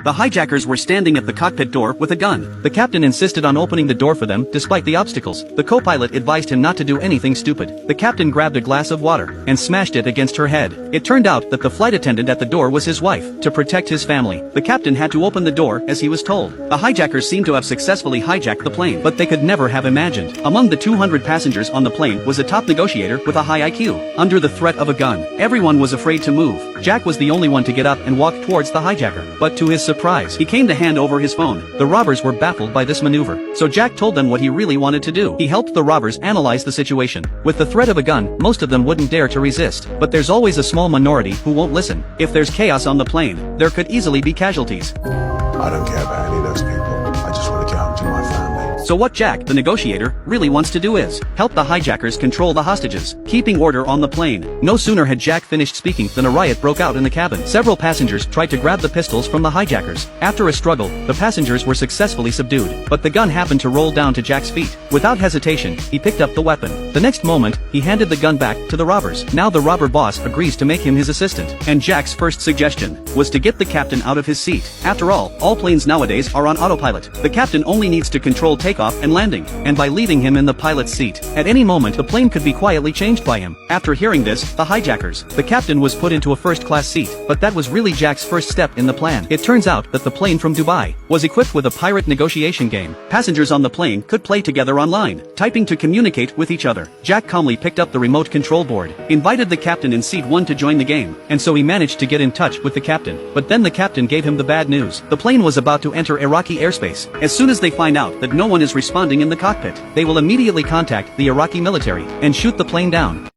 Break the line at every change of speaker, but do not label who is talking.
The hijackers were standing at the cockpit door with a gun. The captain insisted on opening the door for them despite the obstacles. The co-pilot advised him not to do anything stupid. The captain grabbed a glass of water and smashed it against her head. It turned out that the flight attendant at the door was his wife. To protect his family, the captain had to open the door as he was told. The hijackers seemed to have successfully hijacked the plane, but they could never have imagined. Among the 200 passengers on the plane was a top negotiator with a high IQ. Under the threat of a gun, everyone was afraid to move. Jack was the only one to get up and walk towards the hijacker, but to his surprise, he came to hand over his phone. The robbers were baffled by this maneuver, so Jack told them what he really wanted to do. He helped the robbers analyze the situation. With the threat of a gun, most of them wouldn't dare to resist, but there's always a small minority who won't listen. If there's chaos on the plane, there could easily be casualties.
I don't care about any of those people. I just want to get home to my family.
So what Jack, the negotiator, really wants to do is help the hijackers control the hostages, keeping order on the plane. No sooner had Jack finished speaking than a riot broke out in the cabin. Several passengers tried to grab the pistols from the hijackers. After a struggle, the passengers were successfully subdued, but the gun happened to roll down to Jack's feet. Without hesitation, he picked up the weapon. The next moment, he handed the gun back to the robbers. Now the robber boss agrees to make him his assistant, and Jack's first suggestion was to get the captain out of his seat. After all planes nowadays are on autopilot. The captain only needs to control takeoff and landing, and by leaving him in the pilot's seat, at any moment the plane could be quietly changed by him. After hearing this, the captain was put into a first-class seat, but that was really Jack's first step in the plan. It turns out that the plane from Dubai was equipped with a pirate negotiation game. Passengers on the plane could play together online, typing to communicate with each other. Jack calmly picked up the remote control board, invited the captain in seat 1 to join the game, and so he managed to get in touch with the captain. But then the captain gave him the bad news. The plane was about to enter Iraqi airspace. As soon as they find out that no one is responding in the cockpit, they will immediately contact the Iraqi military and shoot the plane down.